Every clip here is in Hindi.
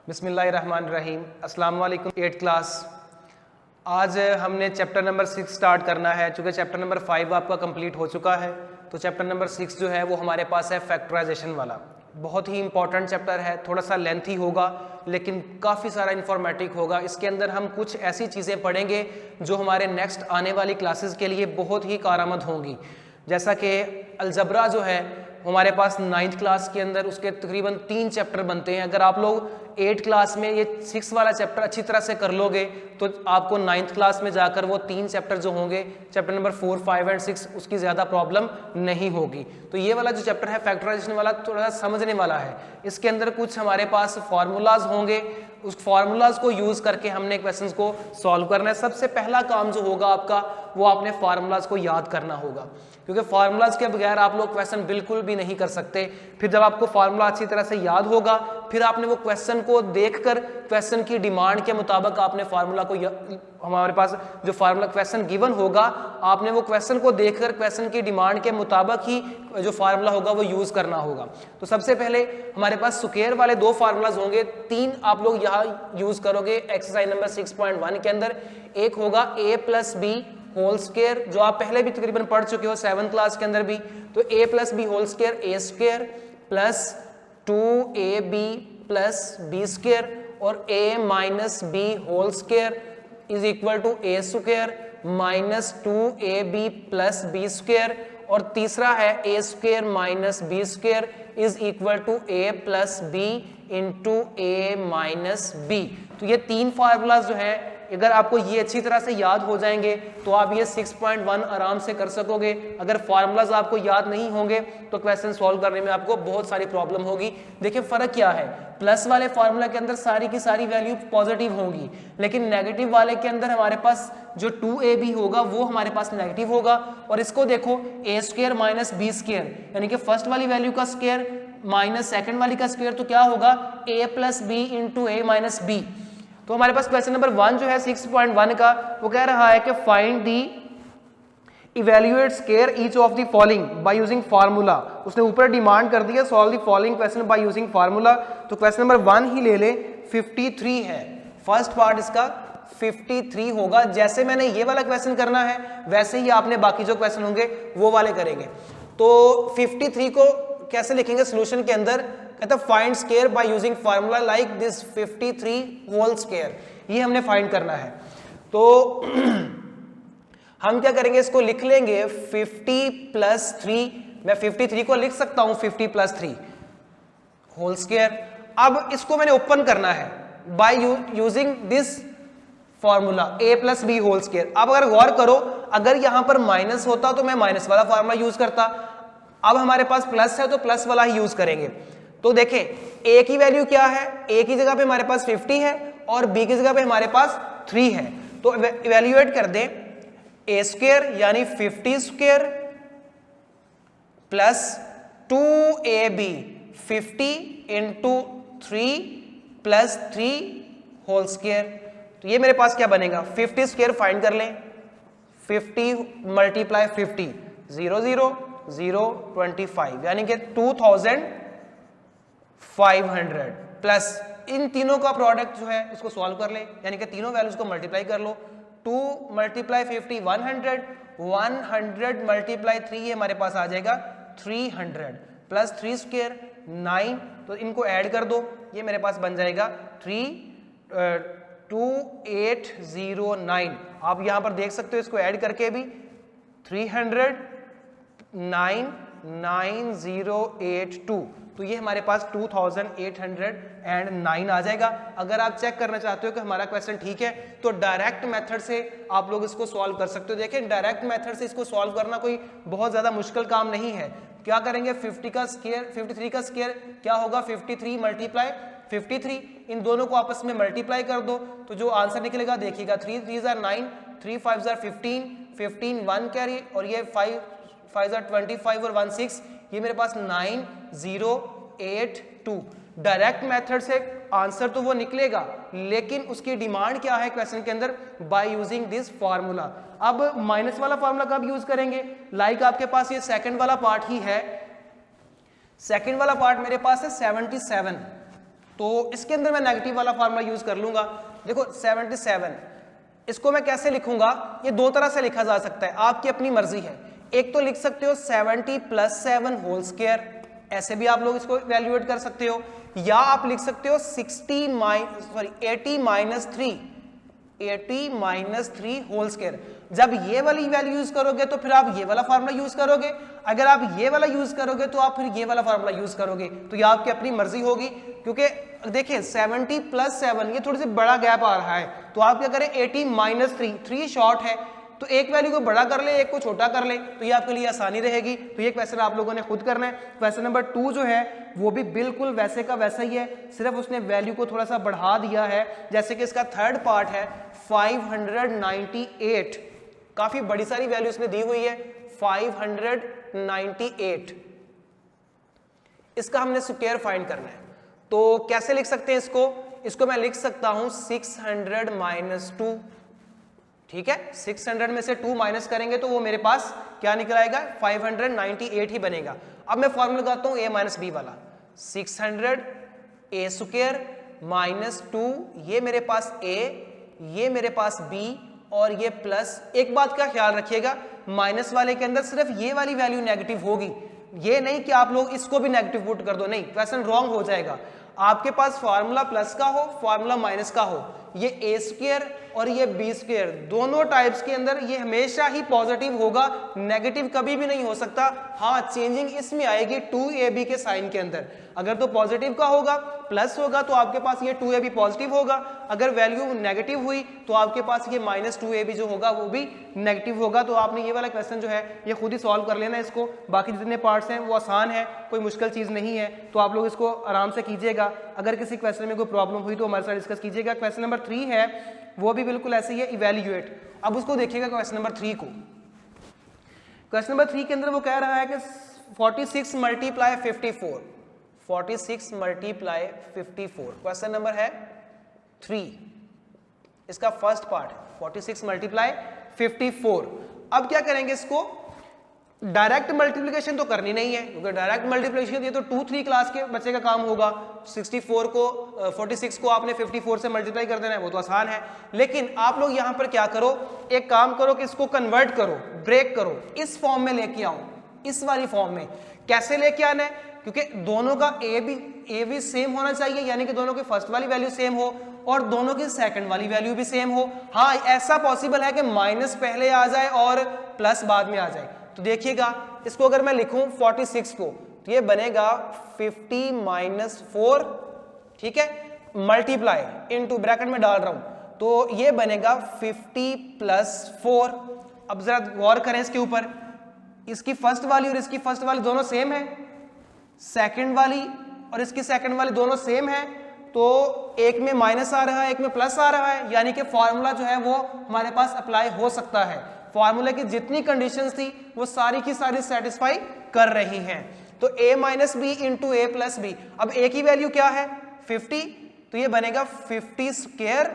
बिस्मिल्लाहिर्रहमानिर्रहीम। अस्सलाम वालेकुम 8th क्लास। आज हमने चैप्टर नंबर 6 स्टार्ट करना है। चूँकि चैप्टर नंबर 5 आपका कंप्लीट हो चुका है तो चैप्टर नंबर 6 जो है वो हमारे पास है फैक्टराइजेशन वाला। बहुत ही इंपॉर्टेंट चैप्टर है, थोड़ा सा लेंथी होगा लेकिन काफ़ी सारा इंफॉर्मेटिव होगा। इसके अंदर हम कुछ ऐसी चीज़ें पढ़ेंगे जो हमारे नेक्स्ट आने वाली क्लासेस के लिए बहुत ही कारआमद होंगी। जैसा कि अलजबरा जो है हमारे पास 9th क्लास के अंदर उसके तकरीबन 3 चैप्टर बनते हैं। अगर आप लोग 8th क्लास में ये 6 वाला चैप्टर अच्छी तरह से कर लोगे तो आपको 9th क्लास में जाकर वो 3 चैप्टर जो होंगे, चैप्टर नंबर 4, 5 एंड 6, उसकी ज़्यादा प्रॉब्लम नहीं होगी। तो ये वाला जो चैप्टर है फैक्टराइजेशन वाला थोड़ा सा समझने वाला है। इसके अंदर कुछ हमारे पास फार्मूलाज होंगे, उस फार्मूलाज को यूज़ करके हमने क्वेश्चंस को सॉल्व करना है। सबसे पहला काम जो होगा आपका वो आपने फार्मूलाज को याद करना होगा, क्योंकि फार्मूलाज के बगैर आप लोग क्वेश्चन बिल्कुल भी नहीं कर सकते। फिर जब आपको फार्मूला अच्छी तरह से याद होगा फिर आपने वो क्वेश्चन को देखकर क्वेश्चन की डिमांड के मुताबिक आपने फार्मूला को हमारे पास जो फार्मूला क्वेश्चन गिवन होगा आपने वो क्वेश्चन को देखकर क्वेश्चन की डिमांड के मुताबिक ही जो फार्मूला होगा वो यूज़ करना होगा। तो सबसे पहले हमारे पास स्क्वायर वाले 2 फार्मूलाज होंगे, 3 आप लोग यहाँ यूज़ करोगे एक्सरसाइज नंबर 6.1 के अंदर। एक होगा a + b होल स्क्वायर, जो आप पहले भी तकरीबन पढ़ चुके हो 7th क्लास के अंदर भी। तो a + b whole square a square plus 2ab + b square और a - b whole square is equal to a square minus 2ab + b square. और तीसरा है a square minus b square is equal to a + b into a - b। तो ये 3 फार्मूलाज जो है अगर आपको ये अच्छी तरह से याद हो जाएंगे तो आप ये 6.1 आराम से कर सकोगे। अगर फार्मूलाज आपको याद नहीं होंगे तो क्वेश्चन सॉल्व करने में आपको बहुत सारी प्रॉब्लम होगी। देखिए फ़र्क क्या है, प्लस वाले फार्मूला के अंदर सारी की सारी वैल्यू पॉजिटिव होंगी, लेकिन नेगेटिव वाले के अंदर हमारे पास जो 2ab होगा वो हमारे पास नेगेटिव होगा। और इसको देखो a square minus b square, यानी कि फर्स्ट वाली वैल्यू का स्क्वायर माइनस सेकेंड वाली का स्क्वायर, तो क्या होगा a + b into a - b। तो हमारे पास क्वेश्चन नंबर 1 जो है 6.1 का वो कह रहा है कि find the evaluate square each of the following bye using formula. उसने ऊपर डिमांड कर दिया solve the following question by using formula. तो क्वेश्चन नंबर 1 ही ले ले, 53 है, फर्स्ट पार्ट इसका 53 होगा। जैसे मैंने ये वाला क्वेश्चन करना है वैसे ही आपने बाकी जो क्वेश्चन होंगे वो वाले करेंगे। तो 53 को कैसे लिखेंगे सोल्यूशन के अंदर, कहता find square by using formula like this 53 whole square, ये हमने फाइंड करना है। तो हम क्या करेंगे, इसको लिख लेंगे 50 + 3। मैं 53 को लिख सकता हूं 50 + 3 होल स्क्वायर। अब इसको मैंने ओपन करना है by using this formula a + b whole square. अब अगर गौर करो, अगर यहां पर माइनस होता तो मैं माइनस वाला फार्मूला यूज करता, अब हमारे पास प्लस है तो प्लस वाला ही यूज करेंगे। तो देखें a की वैल्यू क्या है, a की जगह पे हमारे पास 50 है और b की जगह पे हमारे पास 3 है। तो इवेल्युएट कर दें a स्क्वायर यानी 50 square plus 2ab 50 into 3 + 3 whole square. तो ये मेरे पास क्या बनेगा, 50 स्क्वायर फाइंड कर लें, 50 × 50 0 0 0 25 यानी कि 2500 प्लस इन तीनों का प्रोडक्ट जो है इसको सॉल्व कर ले, यानी कि तीनों वैल्यूज को मल्टीप्लाई कर लो। 2 × 50 100 × 3 ये हमारे पास आ जाएगा 300 प्लस 3 स्क्वायर 9, तो इनको ऐड कर दो, ये मेरे पास बन जाएगा 2809। आप यहां पर देख सकते हो इसको ऐड करके भी 300 99082, तो ये हमारे पास 2809 आ जाएगा। अगर आप चेक करना चाहते हो कि हमारा क्वेश्चन ठीक है तो डायरेक्ट मेथड से आप लोग इसको सॉल्व कर सकते हो। देखिए डायरेक्ट मेथड से इसको सॉल्व करना कोई बहुत ज्यादा मुश्किल काम नहीं है। क्या करेंगे, 53 का स्क्वायर क्या होगा, 53 × 53, इन दोनों को आपस में मल्टीप्लाई कर दो तो जो आंसर निकलेगा देखिएगा 3 3 = 9, 3 5 = 15, 15 1 कैरी और ये 5 5 = 25 और 1 6, ये मेरे पास 9082। डायरेक्ट मेथड से आंसर तो वो निकलेगा लेकिन उसकी डिमांड क्या है क्वेश्चन के अंदर, बाय यूजिंग दिस फार्मूला। अब माइनस वाला फार्मूला कब यूज करेंगे, लाइक आपके पास ये सेकंड वाला पार्ट ही है। सेकंड वाला पार्ट मेरे पास है 77, तो इसके अंदर मैं नेगेटिव वाला फार्मूला यूज कर लूंगा। देखो 77, इसको मैं कैसे लिखूंगा, ये दो तरह से लिखा जा सकता है, आपकी अपनी मर्जी है। एक तो लिख सकते हो 70 + 7 होल स्क्वायर, ऐसे भी आप लोग इसको इवैल्यूएट कर सकते हो, या आप लिख सकते हो 80 - 3 होल स्क्वायर। जब ये वाली वैल्यू यूज करोगे तो फिर आप ये वाला फार्मूला यूज करोगे, अगर आप ये वाला यूज करोगे तो आप फिर ये वाला फार्मूला यूज करोगे, तो ये आपकी अपनी मर्जी होगी। क्योंकि देखिए 70 + 7 ये थोड़ी सी बड़ा गैप आ रहा है, तो आप क्या करें 80 - 3 शॉर्ट है, तो एक वैल्यू को बड़ा कर ले, एक को छोटा कर ले, तो ये आपके लिए आसानी रहेगी। तो ये क्वेश्चन आप लोगों ने खुद करना है। क्वेश्चन नंबर 2 जो है वो भी बिल्कुल वैसे का वैसा ही है, सिर्फ उसने वैल्यू को थोड़ा सा बढ़ा दिया है। जैसे कि इसका थर्ड पार्ट है 598, काफी बड़ी सारी वैल्यू इसने दी हुई है 598, इसका हमने स्क्वायर फाइंड करना है। तो कैसे लिख सकते हैं इसको मैं लिख सकता हूं 600 - 2, ठीक है, 600 में से 2 माइनस करेंगे तो वो मेरे पास क्या निकल आएगा 598 ही बनेगा। अब मैं फॉर्मूला लगाता हूं a - b वाला, 600 a² - 2, ये मेरे पास a, ये मेरे पास b और ये प्लस। एक बात का ख्याल रखिएगा, माइनस वाले के अंदर सिर्फ ये वाली वैल्यू नेगेटिव होगी, ये नहीं कि आप लोग इसको भी नेगेटिव पुट कर दो, नहीं, क्वेश्चन रॉन्ग हो जाएगा। आपके पास फार्मूला प्लस का हो, फार्मूला माइनस का हो, ये a² और ये b², दोनों टाइप्स के अंदर ये हमेशा ही पॉजिटिव होगा, नेगेटिव कभी भी नहीं हो सकता। हाँ, चेंजिंग इसमें आएगी 2ab के साइन के अंदर, अगर तो पॉजिटिव का होगा प्लस होगा तो आपके पास ये 2ab पॉजिटिव होगा, अगर वैल्यू नेगेटिव हुई तो आपके पास ये -2ab जो होगा वो भी नेगेटिव होगा। तो आपने ये वाला क्वेश्चन जो है ये खुद ही सॉल्व कर लेना इसको, बाकी जितने पार्ट्स हैं वो आसान है, कोई मुश्किल चीज़ नहीं है, तो आप लोग इसको आराम से कीजिएगा। अगर किसी क्वेश्चन में कोई प्रॉब्लम हुई तो हमारे साथ डिस्कस कीजिएगा। क्वेश्चन नंबर 3 है वो भी बिल्कुल ऐसे ही है, इवैल्यूएट। अब उसको देखिएगा क्वेश्चन नंबर 3 को। क्वेश्चन नंबर 3 के अंदर वो कह रहा है कि 46 × 54, 46 × 54, क्वेश्चन नंबर है 3, इसका फर्स्ट पार्ट है 46 × 54। अब क्या करेंगे, इसको डायरेक्ट मल्टीप्लिकेशन तो करनी नहीं है, क्योंकि डायरेक्ट मल्टीप्लिकेशन ये तो 2-3 क्लास के बच्चे का काम होगा। 46 को आपने 54 से मल्टीप्लाई कर देना है, वो तो आसान है। लेकिन आप लोग यहाँ पर क्या करो, एक काम करो कि इसको कन्वर्ट करो, ब्रेक करो, इस फॉर्म में लेके आओ, इस वाली फॉर्म में। कैसे लेके आना है, क्योंकि दोनों का ए भी सेम होना चाहिए, यानी कि दोनों की फर्स्ट वाली वैल्यू सेम हो और दोनों की सेकंड वाली वैल्यू भी सेम हो। हाँ, ऐसा पॉसिबल है कि माइनस पहले आ जाए और प्लस बाद में आ जाए। तो देखिएगा, इसको अगर मैं लिखूं 46 को, तो ये बनेगा 50 - 4, ठीक है, मल्टीप्लाई इनटू, ब्रैकेट में डाल रहा हूं, तो ये बनेगा 50 + 4। अब जरा गौर करें इसके ऊपर, इसकी फर्स्ट वाली और इसकी फर्स्ट वाली दोनों सेम है, सेकंड वाली और इसकी सेकंड वाली दोनों सेम है, तो एक में माइनस आ रहा है, एक में प्लस आ रहा है, यानी कि फॉर्मूला जो है वो हमारे पास अप्लाई हो सकता है। फॉर्मूले की जितनी कंडीशंस थी वो सारी की सारी सेटिस्फाई कर रही हैं। तो a - b × a + b, अब a की वैल्यू क्या है 50, तो ये बनेगा 50²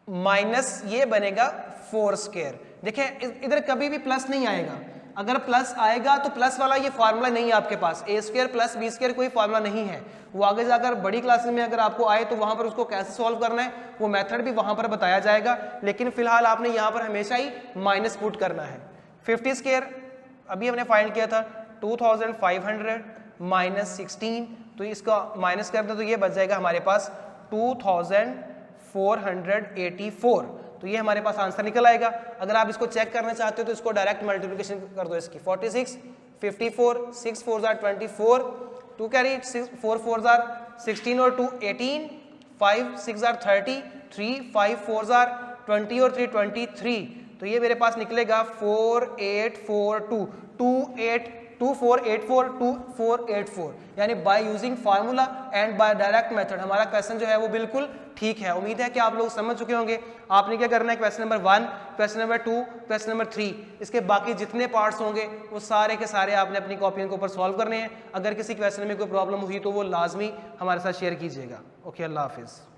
माइनस ये बनेगा 4²। देखें इधर कभी भी प्लस नहीं आएगा, अगर प्लस आएगा तो प्लस वाला ये फार्मूला नहीं है आपके पास, a² + b² कोई फार्मूला नहीं है। वो आगे जाकर बड़ी क्लासेस में अगर आपको आए तो वहां पर उसको कैसे सॉल्व करना है वो मेथड भी वहां पर बताया जाएगा, लेकिन फिलहाल आपने यहाँ पर हमेशा ही माइनस पुट करना है। 50² अभी हमने फाइंड किया था 2500 - 16, तो इसका माइनस कर दे तो ये बच जाएगा हमारे पास 2484, तो ये हमारे पास आंसर निकल आएगा। अगर आप इसको चेक करना चाहते हो तो इसको डायरेक्ट मल्टीप्लिकेशन कर दो इसकी, 46 54 6 4 24, 2 कैरी 4 4 16 और 2 18, 5 6 30, 3 5 4 20 और 3 23, तो ये मेरे पास निकलेगा 4842 2484, यानी by using formula and by direct method हमारा क्वेश्चन जो है वो बिल्कुल ठीक है। उम्मीद है कि आप लोग समझ चुके होंगे। आपने क्या करना है, question number 1, question number 2, question number 3, इसके बाकी जितने पार्ट्स होंगे वो सारे के सारे आपने अपनी कॉपियों के ऊपर सॉल्व करने हैं। अगर किसी क्वेश्चन में कोई प्रॉब्लम हुई तो वो लाजमी हमारे साथ शेयर कीजिएगा। ओके, अल्लाह हाफिज़।